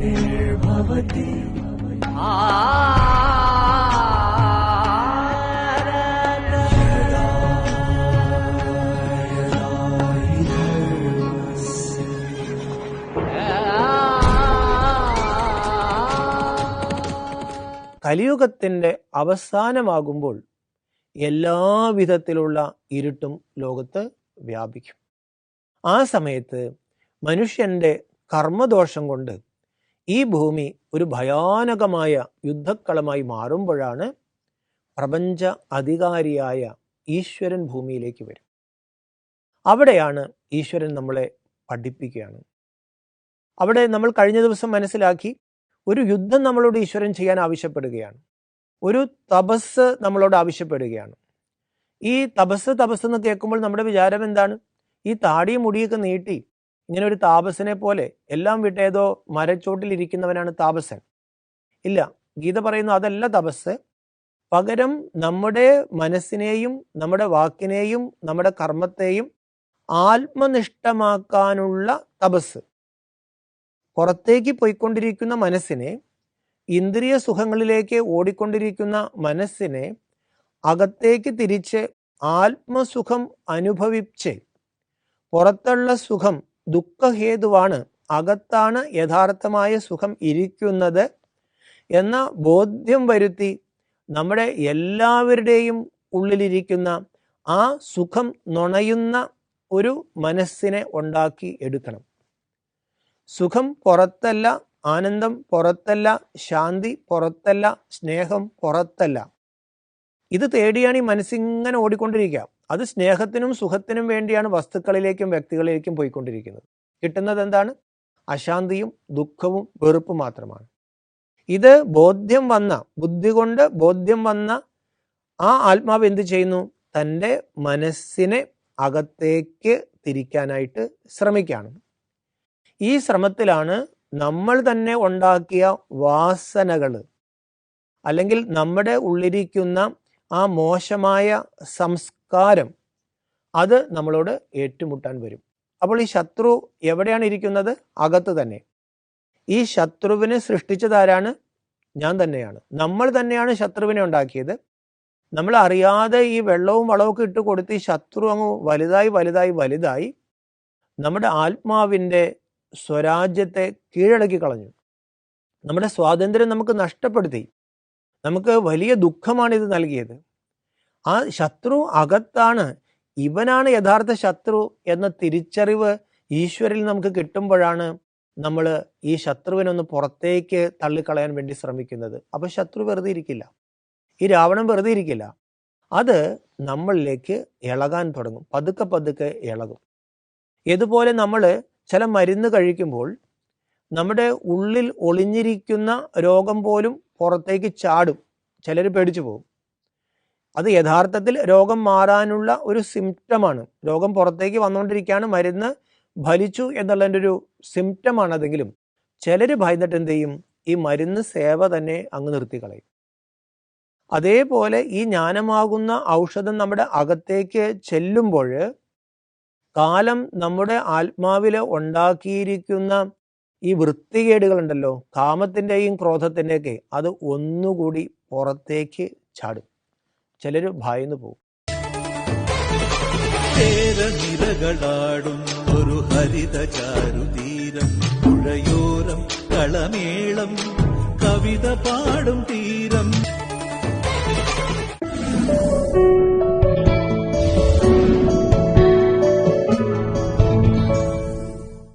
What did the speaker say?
ग्लानिर्भवति കലിയുഗത്തിന്റെ അവസാനമാകുമ്പോൾ എല്ലാവിധത്തിലുള്ള ഇരുട്ടും ലോകത്ത് വ്യാപിക്കും. ആ സമയത്ത് മനുഷ്യന്റെ കർമ്മദോഷം കൊണ്ട് ഈ ഭൂമി ഒരു ഭയാനകമായ യുദ്ധക്കളമായി മാറുമ്പോഴാണ് പ്രപഞ്ച അധികാരിയായ ഈശ്വരൻ ഭൂമിയിലേക്ക് വരും. അവിടെയാണ് ഈശ്വരൻ നമ്മളെ പഠിപ്പിക്കുകയാണ്. അവിടെ നമ്മൾ കഴിഞ്ഞ ദിവസം മനസ്സിലാക്കി, ഒരു യുദ്ധം നമ്മളോട് ഈശ്വരൻ ചെയ്യാൻ ആവശ്യപ്പെടുകയാണ്. ഒരു തപസ് നമ്മളോട് ആവശ്യപ്പെടുകയാണ്. ഈ തപസ് എന്ന് കേൾക്കുമ്പോൾ നമ്മുടെ വിചാരം എന്താണ്? ഈ താടിയും മുടിയൊക്കെ നീട്ടി ഇങ്ങനെ ഒരു താപസനെ പോലെ എല്ലാം വിട്ട് ഏതോ മരച്ചോട്ടിലിരിക്കുന്നവനാണ് താപസൻ. ഇല്ല, ഗീത പറയുന്നു അതല്ല തപസ്. പകരം നമ്മുടെ മനസ്സിനെയും നമ്മുടെ വാക്കിനെയും നമ്മുടെ കർമ്മത്തെയും ആത്മനിഷ്ഠമാക്കാനുള്ള തപസ്. പുറത്തേക്ക് പോയിക്കൊണ്ടിരിക്കുന്ന മനസ്സിനെ, ഇന്ദ്രിയ സുഖങ്ങളിലേക്ക് ഓടിക്കൊണ്ടിരിക്കുന്ന മനസ്സിനെ അകത്തേക്ക് തിരിച്ച് ആത്മസുഖം അനുഭവിച്ച്, പുറത്തുള്ള സുഖം ദുഃഖഹേതുവാണ്, അകത്താണ് യഥാർത്ഥമായ സുഖം ഇരിക്കുന്നത് എന്ന ബോധ്യം വരുത്തി നമ്മുടെ എല്ലാവരുടെയും ഉള്ളിലിരിക്കുന്ന ആ സുഖം നുണയുന്ന ഒരു മനസ്സിനെ ഉണ്ടാക്കി എടുക്കണം. സുഖം പുറത്തല്ല, ആനന്ദം പുറത്തല്ല, ശാന്തി പുറത്തല്ല, സ്നേഹം പുറത്തല്ല. ഇത് തേടിയാണ് ഈ മനസ്സിങ്ങനെ ഓടിക്കൊണ്ടിരിക്കുക. അത് സ്നേഹത്തിനും സുഖത്തിനും വേണ്ടിയാണ് വസ്തുക്കളിലേക്കും വ്യക്തികളിലേക്കും പോയിക്കൊണ്ടിരിക്കുന്നത്. കിട്ടുന്നത് എന്താണ്? അശാന്തിയും ദുഃഖവും വെറുപ്പും മാത്രമാണ്. ഇത് ബോധ്യം വന്ന, ബുദ്ധി കൊണ്ട് ബോധ്യം വന്ന ആ ആത്മാവ് എന്ത് ചെയ്യുന്നു? തൻ്റെ മനസ്സിനെ അകത്തേക്ക് തിരിക്കാനായിട്ട് ശ്രമിക്കുകയാണ്. ഈ ശ്രമത്തിലാണ് നമ്മൾ തന്നെ ഉണ്ടാക്കിയ വാസനകൾ, അല്ലെങ്കിൽ നമ്മുടെ ഉള്ളിരിക്കുന്ന ആ മോശമായ സംസ്കാരം, അത് നമ്മളോട് ഏറ്റുമുട്ടാൻ വരും. അപ്പോൾ ഈ ശത്രു എവിടെയാണ് ഇരിക്കുന്നത്? അകത്ത് തന്നെ. ഈ ശത്രുവിനെ സൃഷ്ടിച്ചതാരാണ്? ഞാൻ തന്നെയാണ്. നമ്മൾ തന്നെയാണ് ശത്രുവിനെ ഉണ്ടാക്കിയത്. നമ്മൾ അറിയാതെ ഈ വെള്ളവും വളവും ഇട്ട് കൊടുത്ത് ഈ ശത്രു അങ്ങ് വലുതായി നമ്മുടെ ആത്മാവിൻ്റെ സ്വരാജ്യത്തെ കീഴടക്കി കളഞ്ഞു. നമ്മുടെ സ്വാതന്ത്ര്യം നമുക്ക് നഷ്ടപ്പെടുത്തി. നമുക്ക് വലിയ ദുഃഖമാണ് ഇത് നൽകിയത്. ആ ശത്രു അകത്താണ്. ഇവനാണ് യഥാർത്ഥ ശത്രു എന്ന തിരിച്ചറിവ് ഈശ്വരിൽ നമുക്ക് കിട്ടുമ്പോഴാണ് നമ്മൾ ഈ ശത്രുവിനൊന്ന് പുറത്തേക്ക് തള്ളിക്കളയാൻ വേണ്ടി ശ്രമിക്കുന്നത്. അപ്പൊ ശത്രു വെറുതെ ഇരിക്കില്ല, ഈ രാവണൻ വെറുതെ ഇരിക്കില്ല. അത് നമ്മളിലേക്ക് ഇളകാൻ തുടങ്ങും. പതുക്കെ ഇളകും. ഇതുപോലെ നമ്മൾ ചില മരുന്ന് കഴിക്കുമ്പോൾ നമ്മുടെ ഉള്ളിൽ ഒളിഞ്ഞിരിക്കുന്ന രോഗം പോലും പുറത്തേക്ക് ചാടും. ചിലർ പേടിച്ചു പോകും. അത് യഥാർത്ഥത്തിൽ രോഗം മാറാനുള്ള ഒരു സിംറ്റമാണ്. രോഗം പുറത്തേക്ക് വന്നുകൊണ്ടിരിക്കുകയാണ്, മരുന്ന് ഫലിച്ചു എന്നുള്ളതിൻ്റെ ഒരു സിംറ്റമാണ്. അതെങ്കിലും ചിലർ ഭയന്നിട്ട് എന്ത് ചെയ്യും? ഈ മരുന്ന് സേവ തന്നെ അങ്ങ് നിർത്തിക്കളയും. അതേപോലെ ഈ ജ്ഞാനമാകുന്ന ഔഷധം നമ്മുടെ അകത്തേക്ക് ചെല്ലുമ്പോൾ കാലം നമ്മുടെ ആത്മാവിൽ ഉണ്ടാക്കിയിരിക്കുന്ന ഈ വൃത്തികേടുകളുണ്ടല്ലോ, കാമത്തിൻ്റെയും ക്രോധത്തിൻ്റെയൊക്കെ, അത് ഒന്നുകൂടി പുറത്തേക്ക് ചാടും. ചിലർ ഭയന്നു പോകും. ഒരു ഹരിത ചാരുതീരം പുഴയോരം കളമേളം കവിത പാടും